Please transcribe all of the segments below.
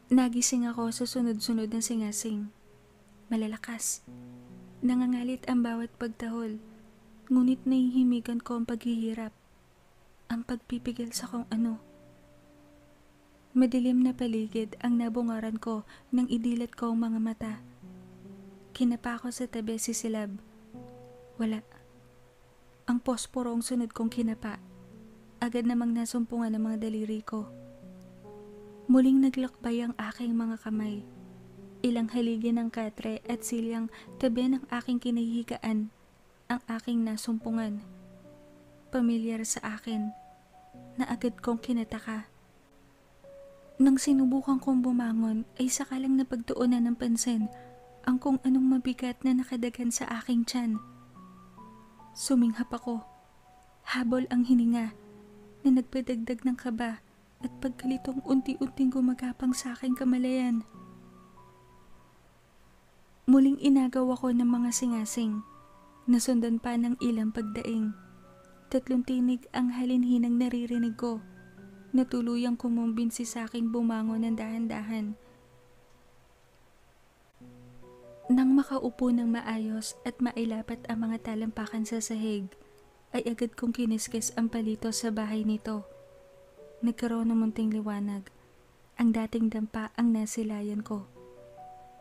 Nagising ako sa sunod-sunod na singasing. Malalakas. Nangangalit ang bawat pagtahol. Ngunit nahihimigan ko ang paghihirap. Ang pagpipigil sa kung ano. Madilim na paligid ang nabungaran ko nang idilat ko ang mga mata. Kinapa ko sa tabi si Silab. Wala. Ang posporo ang sunod kong kinapa. Agad namang nasumpungan ang mga daliri ko. Muling naglakbay ang aking mga kamay. Ilang haligi ng katre at silyang tabi ng aking kinahihigaan ang aking nasumpungan. Pamilyar sa akin na agad kong kinataka. Nang sinubukan kong bumangon ay sakalang napagtuunan ng pansin ang kung anong mabigat na nakadagan sa aking tiyan. Suminghap ako. Habol ang hininga na nagpadagdag ng kaba at pagkalitong unti-unting gumagapang sa aking kamalayan. Muling inagaw ako ng mga singasing. Nasundan pa ng ilang pagdaing. 3 tinig ang halinhinang naririnig ko. Natuluyang kumumbinsi sa aking bumangon ng dahan-dahan. Nang makaupo ng maayos at mailapat ang mga talampakan sa sahig, ay agad kong kiniskis ang palito sa bahay nito. Nagkaroon ng munting liwanag. Ang dating dampa ang nasilayan ko.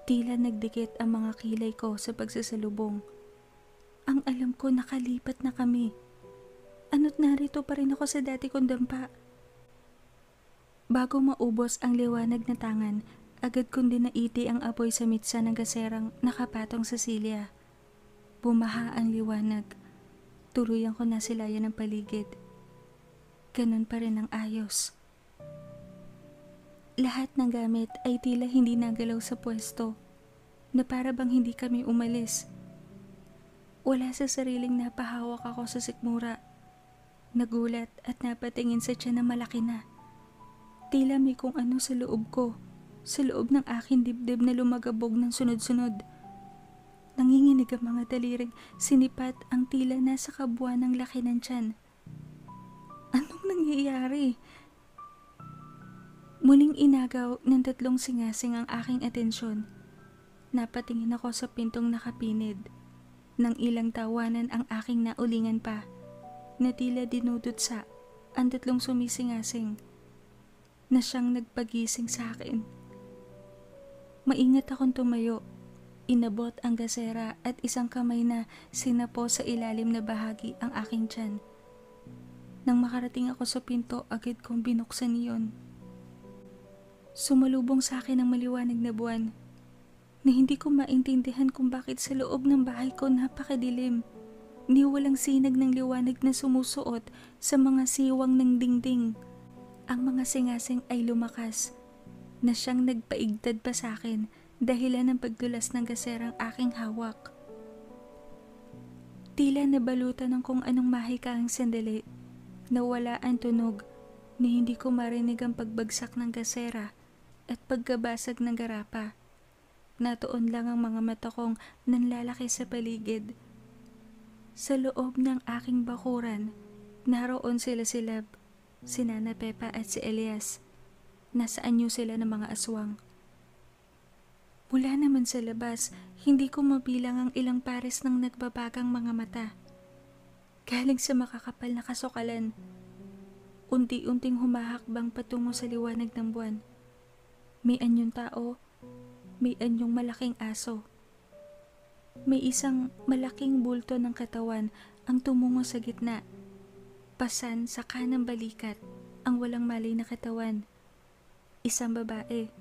Tila nagdikit ang mga kilay ko sa pagsasalubong. Ang alam ko nakalipat na kami. Ano't narito pa rin ako sa dati kong dampa. Bago maubos ang liwanag na tangan, agad kong dinaiti ang apoy sa mitsa ng gaserang nakapatong sa silya. Bumaha ang liwanag. Tuluyan ko nasilayan ang paligid. Ganun pa rin ang ayos. Lahat ng gamit ay tila hindi nagalaw sa pwesto, na para bang hindi kami umalis. Wala sa sariling napahawak ako sa sikmura. Nagulat at napatingin sa tiyan na malaki na. Tila may kung ano sa loob ko, sa loob ng aking dibdib na lumagabog ng sunod-sunod. Nanginginig ang mga daliring sinipat ang tila nasa kabuuan ng laki ng tiyan. Anong nangyayari? Muling inagaw ng 3 singasing ang aking atensyon. Napatingin ako sa pintong nakapinid. Nang ilang tawanan ang aking naulingan pa, na tila dinudutsa ang 3 sumisingasing na siyang nagpagising sa akin. Maingat akong tumayo. Inabot ang gasera at isang kamay na sinapo sa ilalim na bahagi ang aking tiyan. Nang makarating ako sa pinto, agad kong binuksan iyon. Sumalubong sa akin ang maliwanag na buwan na hindi ko maintindihan kung bakit sa loob ng bahay ko napakadilim. Ni walang sinag ng liwanag na sumusuot sa mga siwang ng dingding. Ang mga singasing ay lumakas na siyang nagpaigdad pa sa akin dahilan ng pagdulas ng gaserang aking hawak. Tila nabalutan ng kung anong mahikahang sandali. Nawala ang tunog ni hindi ko marinig ang pagbagsak ng gasera at pagkabasag ng garapa. Natuon lang ang mga mata kong nanlalaki sa paligid. Sa loob ng aking bakuran, naroon sila Silab, si Nana Pepa at si Elias. Nasa anyo sila ng mga aswang. Mula naman sa labas, hindi ko mabilang ang ilang pares ng nagbabagang mga mata. Galing sa makakapal na kasukalan, unti-unting humahakbang patungo sa liwanag ng buwan. May anyong tao, may anyong malaking aso. May isang malaking bulto ng katawan ang tumungo sa gitna. Pasan sa kanang balikat ang walang malay na katawan. Isang babae.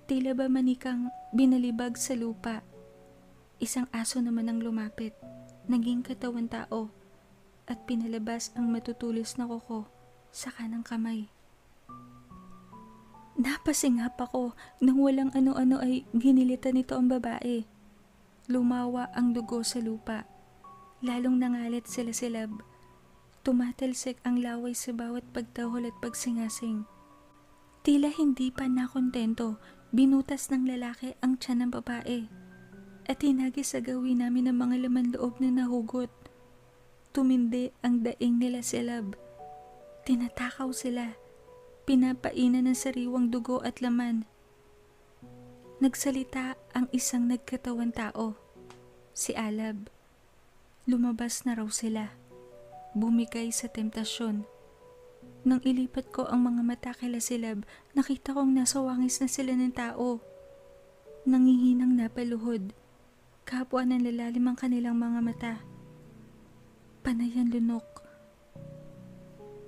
Tila ba manikang binalibag sa lupa. Isang aso naman ang lumapit, naging katawan tao, at pinalabas ang matutulis na kuko sa kanang kamay. Napasinghap ako nang walang ano-ano ay ginilitan nito ang babae. Lumawa ang dugo sa lupa. Lalong nangalit sila Silab. Tumatalsik ang laway sa bawat pagtahol at pagsingasing. Tila hindi pa nakontento, binutas ng lalaki ang tiyan ng babae at hinagis sa gawin namin ng mga laman loob na nahugot. Tumindi ang daing nila Silab. Tinatakaw sila. Pinapainan ng sariwang dugo at laman. Nagsalita ang isang nagkatawang tao, si Alab. Lumabas na raw sila, bumigay sa temptasyon. Nang ilipat ko ang mga mata kila Silab, nakita kong nasa wangis na sila ng tao. Nangihinang napaluhod, kapwa ng lalalim ang kanilang mga mata. Panayan lunok.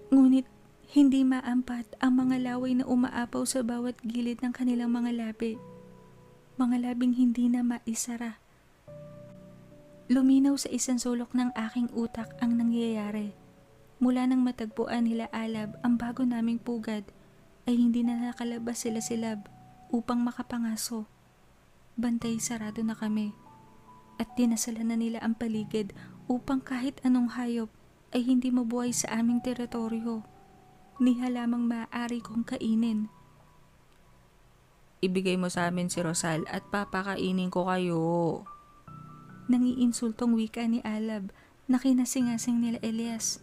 Ngunit hindi maampat ang mga laway na umaapaw sa bawat gilid ng kanilang mga labi. Mga labing hindi na maisara. Luminaw sa isang sulok ng aking utak ang nangyayari. Mula nang matagpuan nila Alab ang bago naming pugad, ay hindi na nakalabas sila Silab upang makapangaso. Bantay sarado na kami, at dinasalan na nila ang paligid upang kahit anong hayop ay hindi mabuhay sa aming teritoryo, ni halamang maaari kong kainin. Ibigay mo sa amin si Rosal at papakainin ko kayo. Nangiinsultong wika ni Alab na kinasingasing nila Elias.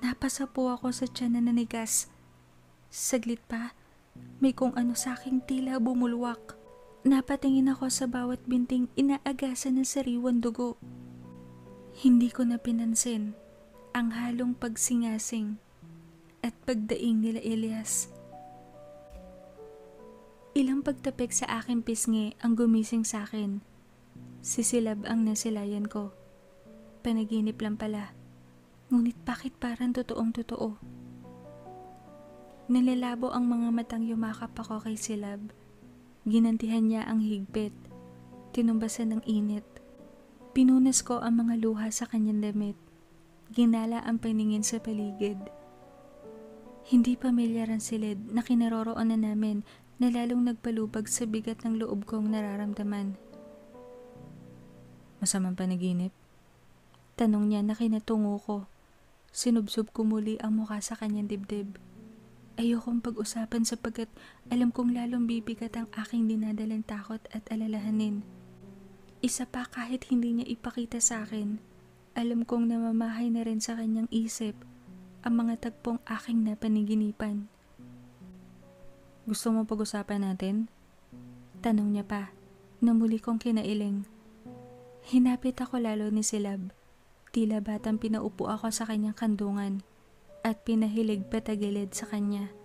Napasa po ako sa tiyan na nanigas. Saglit pa, may kung ano sa aking tila bumulwak. Napatingin ako sa bawat binting inaagasan ng sariwan dugo. Hindi ko na pinansin ang halong pagsingasing at pagdaing nila Elias. Ilang pagtapik sa aking pisngi ang gumising sa akin. Si Silab ang nasilayan ko. Panaginip lang pala. Ngunit bakit parang totoong totoo? Nilalabo ang mga matang yumakap ako kay Silab. Ginantihan niya ang higpit. Tinumbasan ng init. Pinunas ko ang mga luha sa kanyang damit. Ginala ang paningin sa paligid. Hindi pamilyar ang silid na kinaroroonan namin na lalong nagpalubag sa bigat ng loob kong nararamdaman. Masamang panaginip? Tanong niya na kinatungo ko. Sinubsob ko muli ang mukha sa kanyang dibdib. Ayokong pag-usapan sapagkat alam kong lalong bibigat ang aking dinadalang takot at alalahanin. Isa pa kahit hindi niya ipakita sa akin, alam kong namamahay na rin sa kanyang isip ang mga tagpong aking napaniginipan. Gusto mo pag-usapan natin? Tanong niya pa, na muli kong kinailing. Hinapit ako lalo ni Silab. Tila batang pinaupo ako sa kanyang kandungan at pinahilig patagilid sa kanya.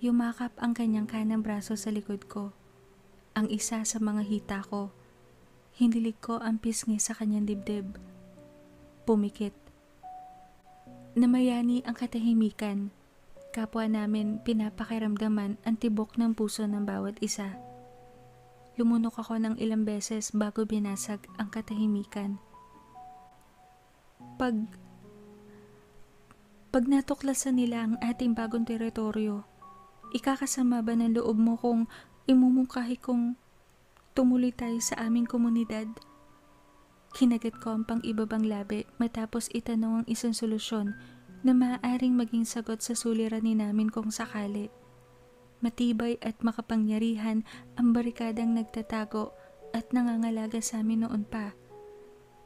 Yumakap ang kanyang kanang braso sa likod ko, ang isa sa mga hita ko. Hinilig ko ang pisngi sa kanyang dibdib. Pumikit. Namayani ang katahimikan. Kapwa namin pinapakiramdaman ang tibok ng puso ng bawat isa. Lumunok ako ng ilang beses bago binasag ang katahimikan. Pag natuklasan nila ang ating bagong teritoryo, ikakasama ba ng loob mo kung imumungkahi kong tumuloy tayo sa aming komunidad? Kinagat ko ang pang-ibabang labi matapos itanong ang isang solusyon na maaaring maging sagot sa suliranin namin kung sakali. Matibay at makapangyarihan ang barikadang nagtatago at nangangalaga sa amin noon pa.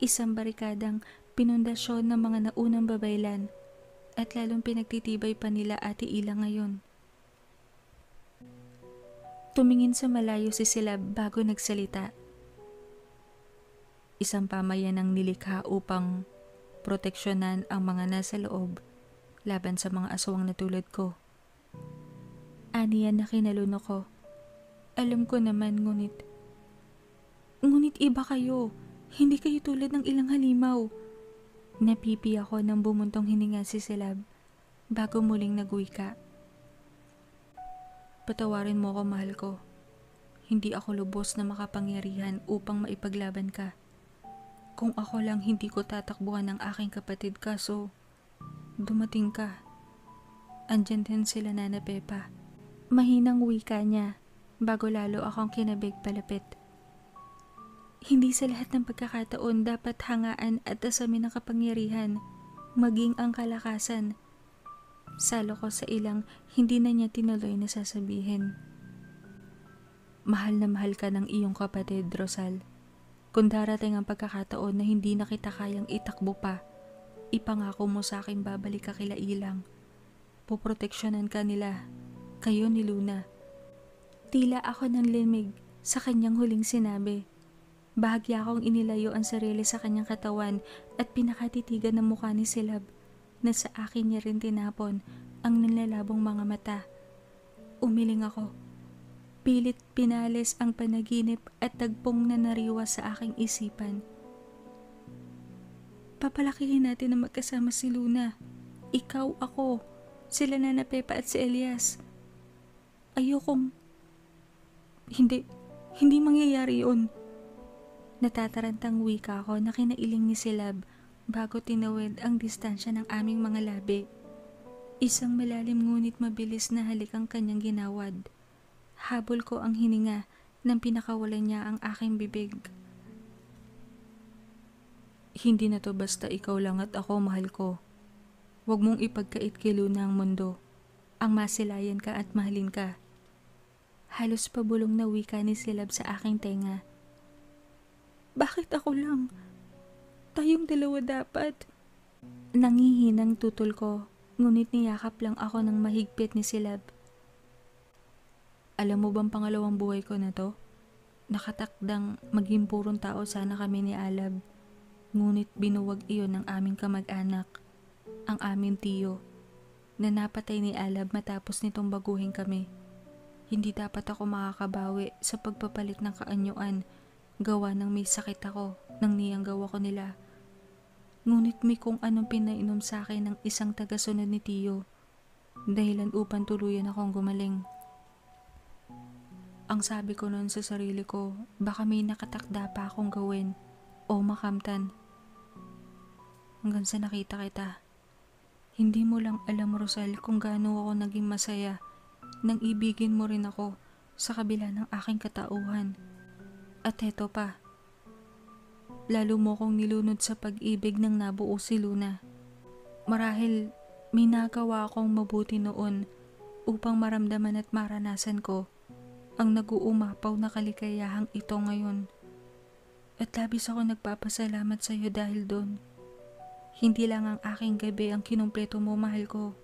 Isang barikadang pinundasyon ng mga naunang babaylan at lalong pinagtitibay pa nila Ate Ila ngayon. Tumingin sa malayo si Silab bago nagsalita. Isang pamayanang nilikha upang proteksyonan ang mga nasa loob laban sa mga aswang na tulad ko. Aniyan na kinaluno ko. Alam ko naman ngunit iba kayo. Hindi kayo tulad ng ilang halimaw. Napipi ako nang bumuntong hininga si Silab bago muling nagwika. Patawarin mo ako, mahal ko. Hindi ako lubos na makapangyarihan upang maipaglaban ka. Kung ako lang hindi ko tatakbuhan ng aking kapatid kaso dumating ka. Andyan din sila Nana Pepa. Mahinang wika niya bago lalo akong kinabig palapit. Hindi sa lahat ng pagkakataon dapat hangaan at asamin ang kapangyarihan, maging ang kalakasan. Salo ko sa ilang hindi na niya tinuloy na sasabihin. Mahal na mahal ka ng iyong kapatid, Rosal. Kung darating ang pagkakataon na hindi na kita kayang itakbo pa, ipangako mo sa akin babalik ka kila Ilang. Poproteksyonan ka nila, kayo ni Luna. Tila ako ng limig sa kanyang huling sinabi. Bahagya akong inilayo ang sarili sa kanyang katawan at pinakatitigan ng mukha ni Silab na sa akin niya rin tinapon ang nilalabong mga mata. Umiling ako. Pilit pinalis ang panaginip at tagpong nanariwa sa aking isipan. Papalakihin natin na magkasama si Luna. Ikaw, ako, sila Nana Pepa at si Elias. Ayokong... Hindi mangyayari yun. Natatarantang wika ko na kinailing ni Silab bago tinawid ang distansya ng aming mga labi. Isang malalim ngunit mabilis na halik ang kanyang ginawad. Habol ko ang hininga nang pinakawalan niya ang aking bibig. Hindi na to basta ikaw lang at ako, mahal ko. Huwag mong ipagkait kay Luna ang mundo. Ang masilayan ka at mahalin ka. Halos pabulong na wika ni Silab sa aking tenga. Bakit ako lang? Tayong dalawa dapat. Nangihinang tutol ko, ngunit niyakap lang ako ng mahigpit ni Silab. Alam mo bang pangalawang buhay ko na to? Nakatakdang maging purong tao sana kami ni Alab. Ngunit binuwag iyon ng aming kamag-anak, ang aming tiyo, na napatay ni Alab matapos nitong baguhin kami. Hindi dapat ako makakabawi sa pagpapalit ng kaanyuan, gawa ng may sakit ako nang niyanggaw ako nila. Ngunit may kung anong pinainom sa akin ng isang tagasunod ni tiyo, dahilan upang tuluyan akong gumaling. Ang sabi ko noon sa sarili ko, baka may nakatakda pa akong gawin o makamtan. Hanggang sa nakita kita. Hindi mo lang alam, Rosal, kung gaano ako naging masaya nang ibigin mo rin ako sa kabila ng aking katauhan. At heto pa, lalo mo kong nilunod sa pag-ibig ng nabuo si Luna. Marahil may nagawa akong mabuti noon upang maramdaman at maranasan ko ang nag-uumapaw na kaligayahang ito ngayon. At labis ako nagpapasalamat sa iyo dahil doon. Hindi lang ang aking gabi ang kinumpleto mo, mahal ko,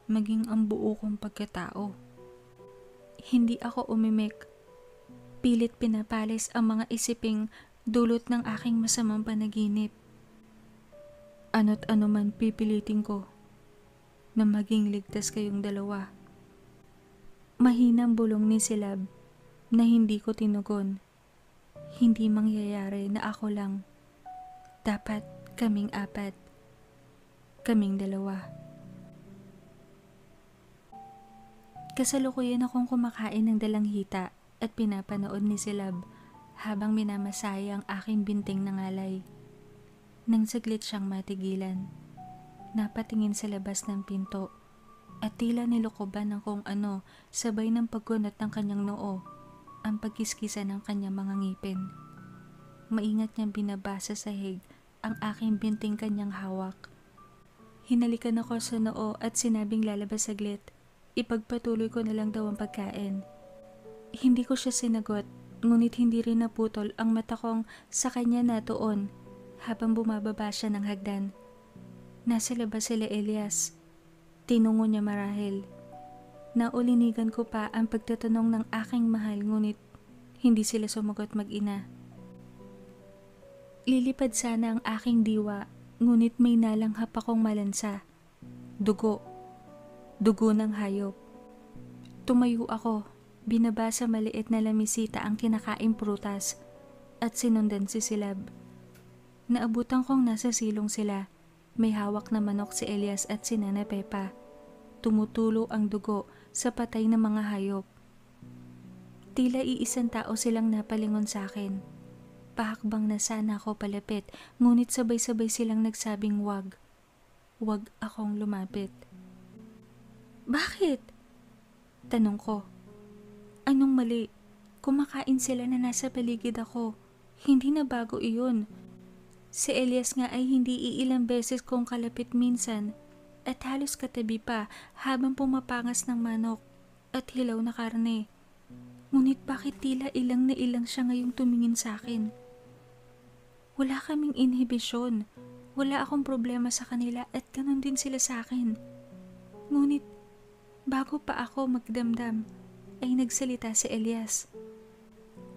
maging ang buo kong pagkatao. Hindi ako umimik. Pilit pinapalis ang mga isiping dulot ng aking masamang panaginip. Ano't ano man pipilitin ko na maging ligtas kayong dalawa. Mahinang bulong ni Silab na hindi ko tinugon. Hindi mangyayari na ako lang. Dapat kaming apat. Kaming dalawa. Kasalukuyan akong kumakain ng dalanghita at pinapanood ni Silab habang minamasaya ang aking binting ng alay. Nang saglit siyang matigilan, napatingin sa labas ng pinto at tila nilukoban ng kung ano sabay ng pagkunot ng kanyang noo, ang pagkiskisa ng kanyang mga ngipin. Maingat niyang binabasa sa hig ang aking binting kanyang hawak. Hinalikan ako sa noo at sinabing lalabas saglit. Ipagpatuloy ko na lang daw ang pagkain. Hindi ko siya sinagot, ngunit hindi rin naputol ang mata kong sa kanya natuon habang bumababa siya ng hagdan. Nasa labas sila Elias. Tinungo niya marahil. Naulinigan ko pa ang pagtatanong ng aking mahal ngunit hindi sila sumagot mag-ina. Lilipad sana ang aking diwa ngunit may nalanghap akong malansa. Dugo. Dugo ng hayop. Tumayo ako, binaba sa maliit na lamisita ang kinakaing prutas at sinundan si Silab. Naabutan kong nasa silong sila. May hawak na manok si Elias at si Nana Pepa. Tumutulo ang dugo sa patay na mga hayop. Tila iisang tao silang napalingon sa akin. Pahakbang na sana ako palapit, ngunit sabay-sabay silang nagsabing wag. Wag akong lumapit. Bakit? Tanong ko. Anong mali? Kumakain sila na nasa paligid ako. Hindi na bago iyon. Si Elias nga ay hindi iilang beses kong kalapit minsan at halos katabi pa habang pumapangas ng manok at hilaw na karne. Ngunit bakit tila ilang na ilang siya ngayong tumingin sa akin? Wala kaming inhibisyon. Wala akong problema sa kanila at ganun din sila sa akin. Ngunit bago pa ako magdamdam, ay nagsalita si Elias.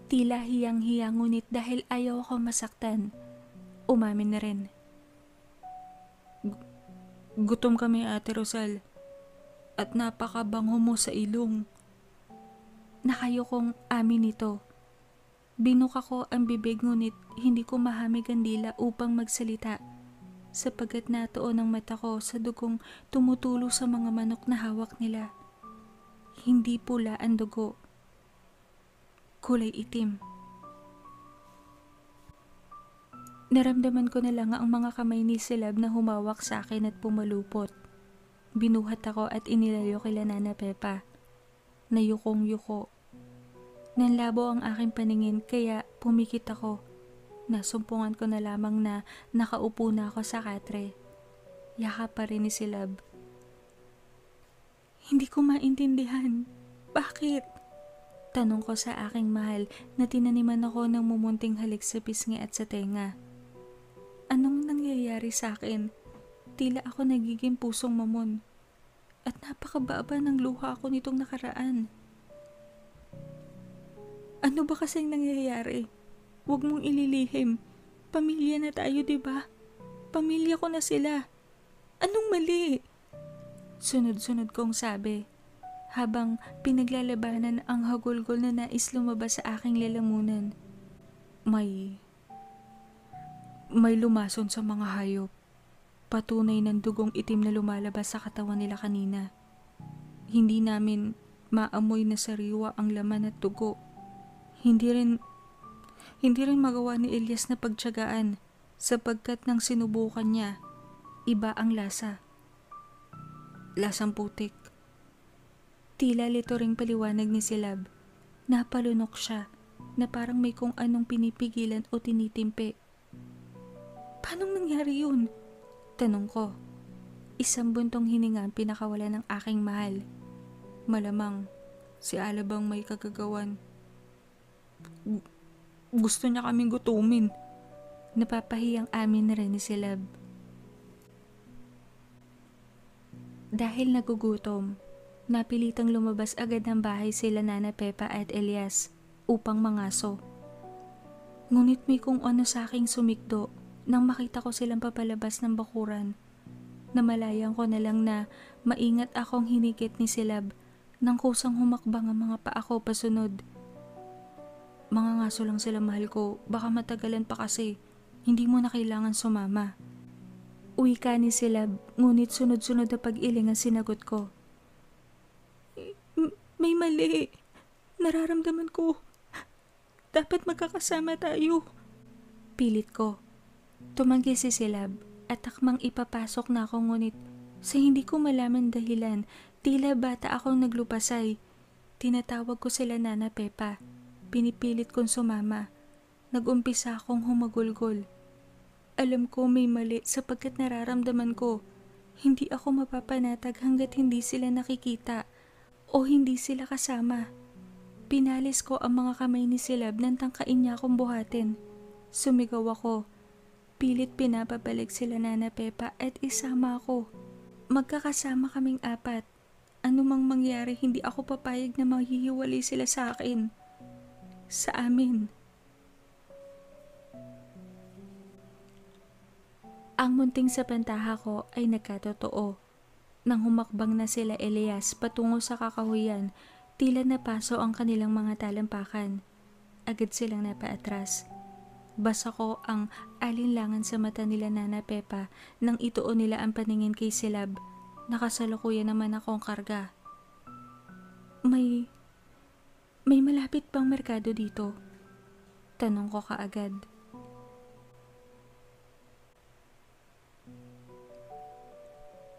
Tila hiyang-hiya ngunit dahil ayaw ako masaktan, umamin na rin. Gutom kami, Ate Rosal. At napakabango mo sa ilong. Nakayo kong amin ito. Binuka ko ang bibig ngunit hindi ko mahamig ang dila upang magsalita sapagkat natuon ang mata ko sa dugong tumutulo sa mga manok na hawak nila. Hindi pula ang dugo. Kulay itim. Naramdaman ko na lang ang mga kamay ni Silab na humawak sa akin at pumalupot. Binuhat ako at inilayo kila Nana Pepa. Nayukong-yuko. Nanlabo ang aking paningin kaya pumikit ako. Nasumpungan ko na lamang na nakaupo na ako sa katre. Yakap pa rin ni Silab. Hindi ko maintindihan. Bakit? Tanong ko sa aking mahal na tinaniman ako ng mumunting halik sa pisngi at sa tenga. Anong nangyayari sa akin? Tila ako nagiging pusong mamon. At napakababa ng luha ko nitong nakaraan. Ano ba kasing nangyayari? Huwag mong ililihim. Pamilya na tayo, diba? Pamilya ko na sila. Anong mali? Sunod-sunod kong sabi, habang pinaglalabanan ang hagulgol na nais lumabas sa aking lalamunan. May lumason sa mga hayop. Patunay ng dugong itim na lumalabas sa katawan nila kanina. Hindi namin maamoy na sariwa ang laman at dugo. Hindi rin magawa ni Elias na pagtiyagaan sapagkat nang sinubukan niya, iba ang lasa. Lasang putik. Tila lito ring paliwanag ni Silab. Napalunok siya na parang may kung anong pinipigilan o tinitimpi. Paanong nangyari yun? Tanong ko. Isang buntong hininga ang pinakawala ng aking mahal. Malamang si Alabang may kagagawan. Gusto niya kaming gutumin. Napapahiyang amin na rin ni Silab. Dahil nagugutom, napilitang lumabas agad ng bahay sila Nana Pepa at Elias upang mangaso. Ngunit may kung ano sa aking sumikdo nang makita ko silang papalabas ng bakuran. Namalayan ko na lang na maingat akong hinigit ni Silab nang kusang humakbang ang mga paa ko pasunod. Mga ngaso lang sila, mahal ko. Baka matagalan pa kasi. Hindi mo na kailangan sumama. Uwi ka ni Silab, ngunit sunod-sunod na pag-iling ang sinagot ko. May mali. Nararamdaman ko. Dapat magkakasama tayo. Pilit ko. Tumanggi si Silab at takmang ipapasok na ako ngunit sa hindi ko malaman dahilan, tila bata akong naglupasay. Tinatawag ko sila Nana Pepa. Pinipilit kong sumama. Nag-umpisa akong humagulgol. Alam ko may mali sapagkat nararamdaman ko. Hindi ako mapapanatag hanggat hindi sila nakikita o hindi sila kasama. Pinalis ko ang mga kamay ni Silab nang tangkain niya akong buhatin. Sumigaw ako. Pilit pinapabalik sila Nana Pepa at isama ako. Magkakasama kaming apat. Anumang mangyari, hindi ako papayag na maghihiwalay sila sa akin. Sa amin. Ang munting sa pantaha ko ay nagkatotoo. Nang humakbang na sila Elias patungo sa kakahuyan, tila napaso ang kanilang mga talampakan. Agad silang napaatras. Basa ko ang alinlangan sa mata nila Nana Pepa nang ituon nila ang paningin kay Silab. Nakasalukuyan naman akong karga. May malapit bang merkado dito? Tanong ko kaagad.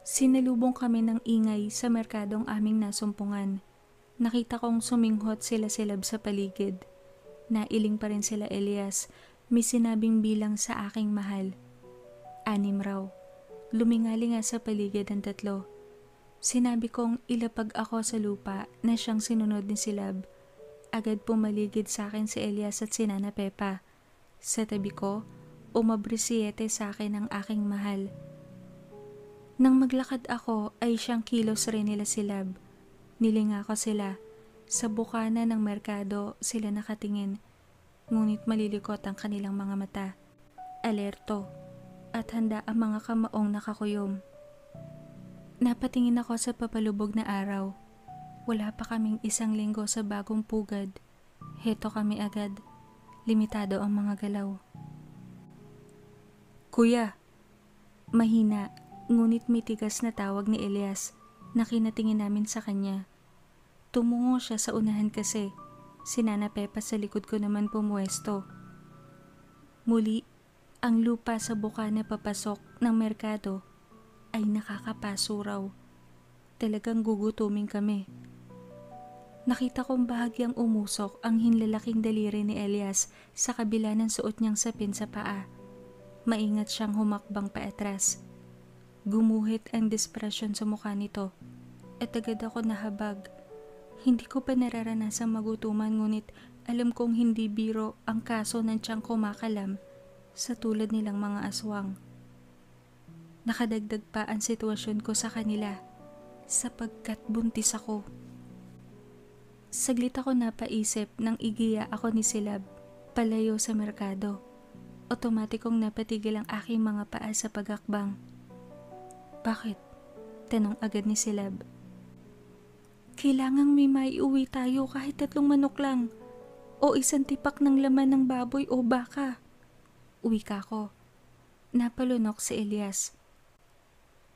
Sinalubong kami ng ingay sa merkadong aming nasumpungan. Nakita kong suminghot sila Silab sa paligid. Nailing pa rin sila Elias. May sinabing bilang sa aking mahal. 6 raw. Lumingali nga sa paligid ang 3. Sinabi kong ilapag ako sa lupa na siyang sinunod ni Silab. Agad pumaligid sa akin si Elias at si Nana Pepa. Sa tabi ko, umabri 7 sa akin ang aking mahal. Nang maglakad ako ay siyang kilos rin nila Silab. Nilinga ko sila. Sa bukana ng merkado sila nakatingin, ngunit malilikot ang kanilang mga mata. Alerto at handa ang mga kamaong nakakuyom. Napatingin ako sa papalubog na araw. Wala pa kaming 1 linggo sa bagong pugad. Heto kami agad. Limitado ang mga galaw. Kuya! Mahina, ngunit may tigas na tawag ni Elias na kinatingin namin sa kanya. Tumungo siya sa unahan kasi. Si Nana Pepa sa likod ko naman pumuesto. Muli, ang lupa sa bukana papasok ng merkado ay nakakapaso raw. Talagang gugutuming kami. Nakita kong bahagyang umusok ang hinlalaking daliri ni Elias sa kabila ng suot niyang sapin sa paa. Maingat siyang humakbang paatras. Gumuhit ang desperasyon sa mukha nito at agad ako nahabag. Hindi ko pa nararanasang magutuman ngunit alam kong hindi biro ang kaso ng tiyang kumakalam sa tulad nilang mga aswang. Nakadagdag pa ang sitwasyon ko sa kanila sapagkat buntis ako. Saglit ako napaisip nang igiya ako ni Silab palayo sa merkado. Otomatikong napatigil ang aking mga paa sa pagakbang. Bakit? Tanong agad ni Silab. Kailangang may maiuwi tayo kahit 3 manok lang o 1 tipak ng laman ng baboy o baka. Uwi ka ko. Napalunok si Elias.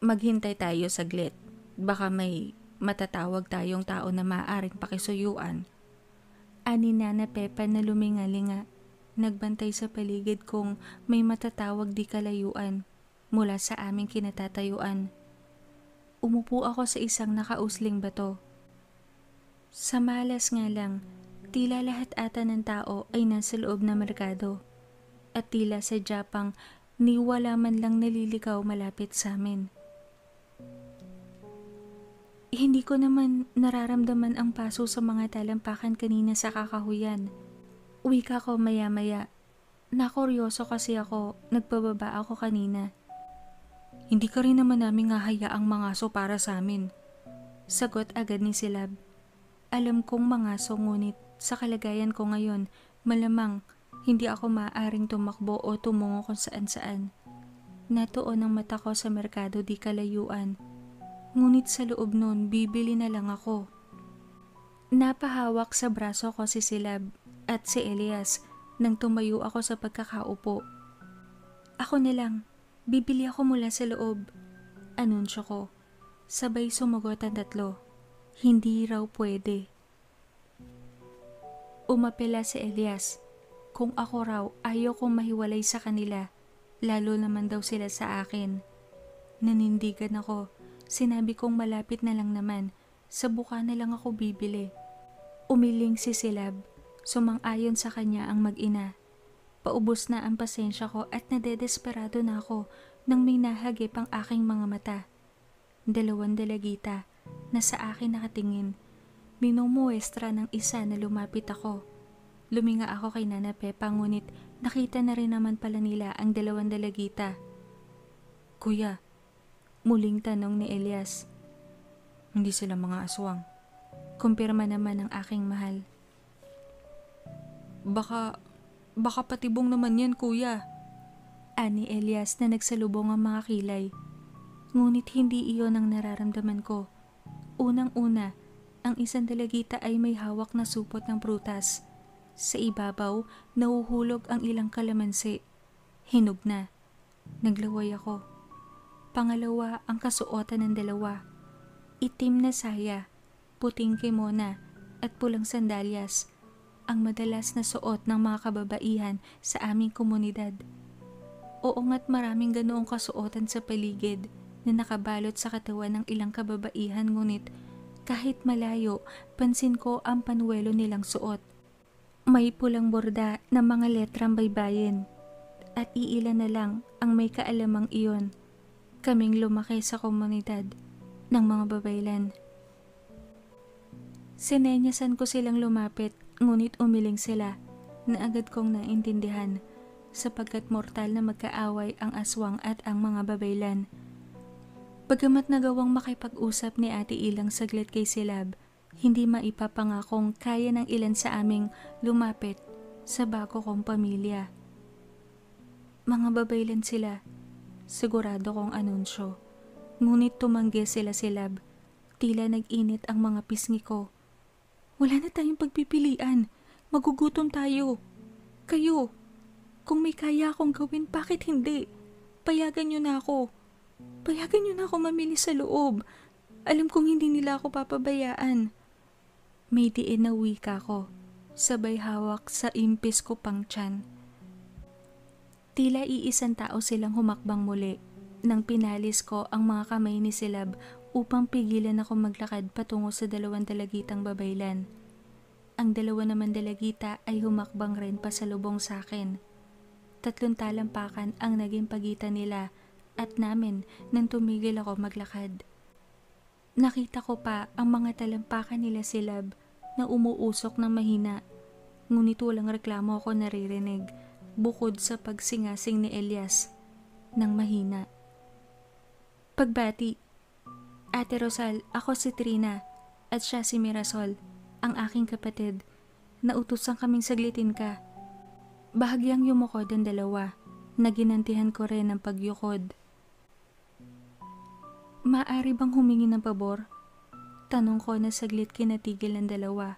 Maghintay tayo saglit. Baka may matatawag tayong tao na maaaring pakisuyuan. Ani Nana Pepa na lumingalinga. Nagbantay sa paligid kung may matatawag di kalayuan mula sa aming kinatatayuan. Umupo ako sa isang nakausling bato. Sa malas nga lang, tila lahat ata ng tao ay nasa loob na merkado. At tila sa Japang ni wala man lang naliligaw malapit sa amin. Hindi ko naman nararamdaman ang paso sa mga talampakan kanina sa kakahuyan. Uwi ka ko maya-maya. Nakuryoso kasi ako, nagpababa ako kanina. Hindi ka rin naman namin hahayaang mangaso para sa amin. Sagot agad ni Silab. Alam kong mangaso ngunit sa kalagayan ko ngayon, malamang hindi ako maaaring tumakbo o tumungo kung saan-saan. Natuon ang mata ko sa merkado di kalayuan. Ngunit sa loob nun, bibili na lang ako. Napahawak sa braso ko si Silab at si Elias nang tumayo ako sa pagkakaupo. Ako na lang, bibili ako mula sa loob. Anunsyo ko. Sabay sumagot ang 3. Hindi raw pwede. Umapela si Elias. Kung ako raw, ayaw kong mahiwalay sa kanila. Lalo naman daw sila sa akin. Nanindigan ako. Sinabi kong malapit na lang naman. Sa bukana lang ako bibili. Umiling si Silab. Sumang-ayon sa kanya ang mag-ina. Paubos na ang pasensya ko at nadedesperado na ako nang may nahagip ang aking mga mata. 2 dalagita na sa akin nakatingin. Minumuestra ng isa na lumapit ako. Luminga ako kay Nana Pepa ngunit nakita na rin naman pala nila ang 2 dalagita. Kuya, muling tanong ni Elias. Hindi sila mga aswang. Kumpirma naman ng aking mahal. Baka patibong naman yan, kuya. Ani Elias na nagsalubong ang mga kilay. Ngunit hindi iyon ang nararamdaman ko. Unang-una, ang 1 dalagita ay may hawak na supot ng prutas. Sa ibabaw, nahuhulog ang ilang kalamansi. Hinog na. Naglaway ako. Pangalawa, ang kasuotan ng 2. Itim na saya, puting kimona, at pulang sandalyas. Ang madalas na suot ng mga kababaihan sa aming komunidad. Oo nga't maraming ganoong kasuotan sa paligid na nakabalot sa katawan ng ilang kababaihan ngunit kahit malayo, pansin ko ang panuwelo nilang suot. May pulang borda na mga letrang baybayin at iilan na lang ang may kaalamang iyon. Kaming lumaki sa komunidad ng mga babaylan. Sinenyasan ko silang lumapit ngunit umiling sila na agad kong naintindihan sapagkat mortal na magkaaway ang aswang at ang mga babaylan. Bagamat nagawang makipag-usap ni Ate Ilang saglit kay Silab, Hindi maipapangakong kaya ng ilan sa aming lumapit sa bago kong pamilya. Mga babaylan sila, sigurado kong anunsyo. Ngunit tumanggi sila silab. Tila nag-init ang mga pisngi ko. Wala na tayong pagpipilian. Magugutom tayo. Kayo, kung may kaya akong gawin, bakit hindi? Payagan niyo na ako. Payagan niyo na ako mamili sa loob. Alam kong hindi nila ako papabayaan. May diin na wika ko, sabay hawak sa impis ko pang tiyan. Tila iisang tao silang humakbang muli nang pinalis ko ang mga kamay ni Silab upang pigilan ako maglakad patungo sa dalawang dalagitang babaylan. Ang dalawa naman dalagita ay humakbang rin pasalubong sa akin. 3 talampakan ang naging pagitan nila at namin nang tumigil ako maglakad. Nakita ko pa ang mga talampakan nila Silab na umuusok ng mahina, ngunit walang reklamo ako naririnig bukod sa pagsingasing ni Elias ng mahina. Pagbati, Ate Rosal, ako si Trina at siya si Mirasol, ang aking kapatid. Nautusan kaming saglitin ka. Bahagyang yumukod ang dalawa, na ginantihan ko rin ang pagyukod. Maaari bang humingi ng pabor? Tanong ko na saglit kinatigil ng dalawa.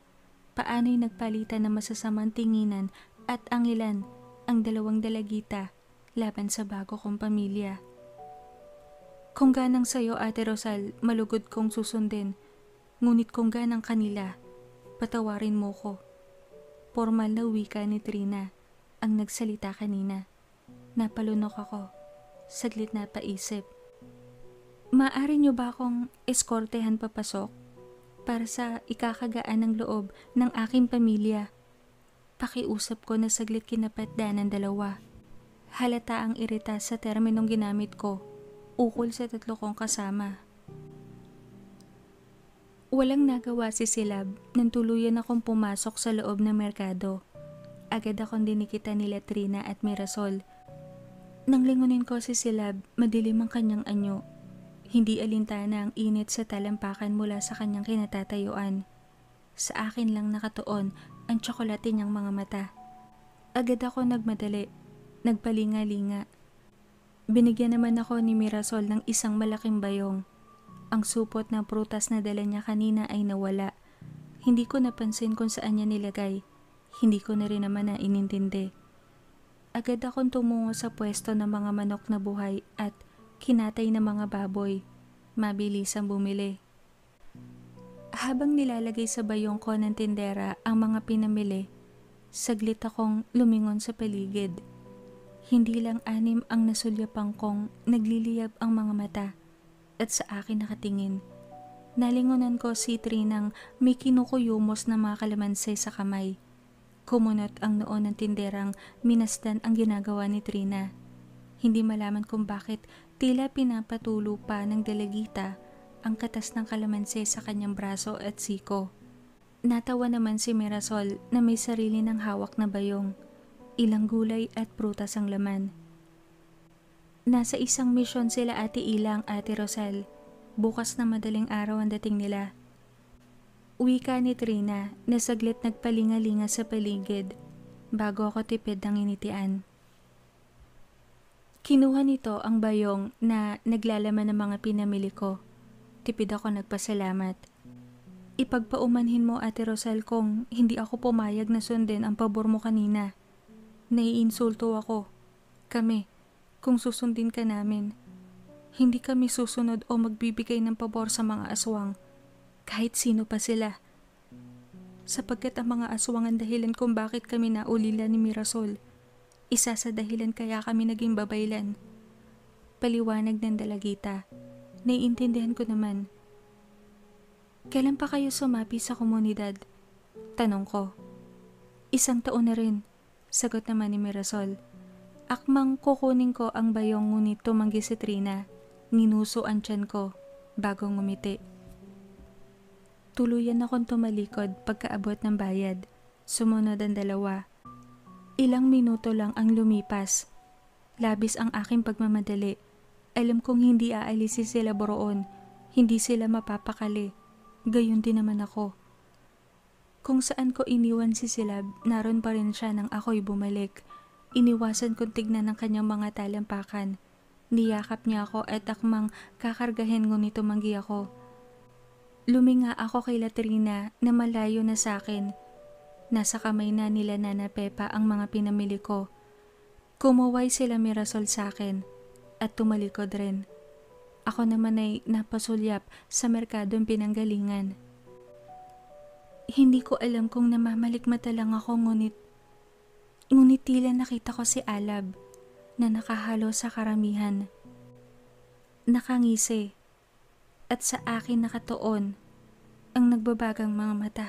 Paano'y nagpalitan ng masasamang tinginan at ang ilan, ang dalawang dalagita, laban sa bago kong pamilya. Kung ganang sa'yo, Ate Rosal, malugod kong susundin. Ngunit kung ganang kanila, patawarin mo ko. Formal na wika ni Trina ang nagsalita kanina. Napalunok ako. Saglit na paisip. Maaari niyo ba akong eskortehan papasok para sa ikakagaan ng loob ng aking pamilya? Pakiusap ko na saglit kinapatdan ng dalawa. Halata ang irita sa terminong ginamit ko, ukol sa 3 kong kasama. Walang nagawa si Silab nang tuluyan akong pumasok sa loob ng merkado. Agad akong dinikita nila Trina at Mirasol. Nang lingunin ko si Silab, madilim ang kanyang anyo. Hindi alintana ang init sa talampakan mula sa kanyang kinatatayuan. Sa akin lang nakatuon ang tsokolate niyang mga mata. Agad ako nagmadali, nagpalinga-linga. Binigyan naman ako ni Mirasol ng isang malaking bayong. Ang supot ng prutas na dala niya kanina ay nawala. Hindi ko napansin kung saan niya nilagay. Hindi ko na rin naman na inintindi. Agad akong tumungo sa pwesto ng mga manok na buhay at kinatay ng mga baboy. Mabilis ang bumili. Habang nilalagay sa bayong ko ng tindera ang mga pinamili, saglit akong lumingon sa paligid. Hindi lang 6 ang nasulyapang kong nagliliyab ang mga mata at sa akin nakatingin. Nalingunan ko si Trinang may kinukuyumos na mga kalamansi sa kamay. Kumunot ang noo ng tinderang minasdan ang ginagawa ni Trina. Hindi malaman kung bakit tila pinapatulo pa ng dalagita ang katas ng kalamansi sa kanyang braso at siko. Natawa naman si Mirasol na may sarili ng hawak na bayong. Ilang gulay at prutas ang laman. Nasa isang misyon sila Ate Ilang, Ate Rosal. Bukas na madaling araw ang dating nila. Wika ni Trina na saglit nagpalinga-linga sa paligid bago ako tipid ng initian. Kinuha nito ang bayong na naglalaman ng mga pinamili ko. Tipid ako nagpasalamat. Ipagpaumanhin mo, Ate Rosal, kung hindi ako pumayag na sundin ang pabor mo kanina. Naiinsulto ako. Kami, kung susundin ka namin. Hindi kami susunod o magbibigay ng pabor sa mga aswang. Kahit sino pa sila. Sapagkat ang mga aswang ang dahilan kung bakit kami naulila ni Mirasol. Isa sa dahilan kaya kami naging babaylan. Paliwanag ng dalagita. Naiintindihan ko naman. Kailan pa kayo sumapi sa komunidad? Tanong ko. 1 taon na rin, sagot naman ni Mirasol. Akmang kukunin ko ang bayong ngunit tumanggi si Trina. Ninuso ang tiyan ko bago ngumiti. Tuluyan akong tumalikod pagkaabot ng bayad. Sumunod ang dalawa. Ilang minuto lang ang lumipas. Labis ang aking pagmamadali. Alam kong hindi aalisi sila boroon. Hindi sila mapapakali. Gayon din naman ako. Kung saan ko iniwan si Silab, naroon pa rin siya nang ako'y bumalik. Iniwasan kong tignan ng kanyang mga talampakan. Niyakap niya ako at akmang kakargahin ngunit tumanggi ako. Luminga ako kay Latrina na malayo na sa akin. Nasa kamay na nila Nana Pepa ang mga pinamili ko. Kumuway sila Mirasol sa akin at tumalikod rin. Ako naman ay napasulyap sa merkadong pinanggalingan. Hindi ko alam kung namamalikmata lang ako ngunit tila nakita ko si Alab na nakahalo sa karamihan. Nakangisi at sa akin nakatuon ang nagbabagang mga mata.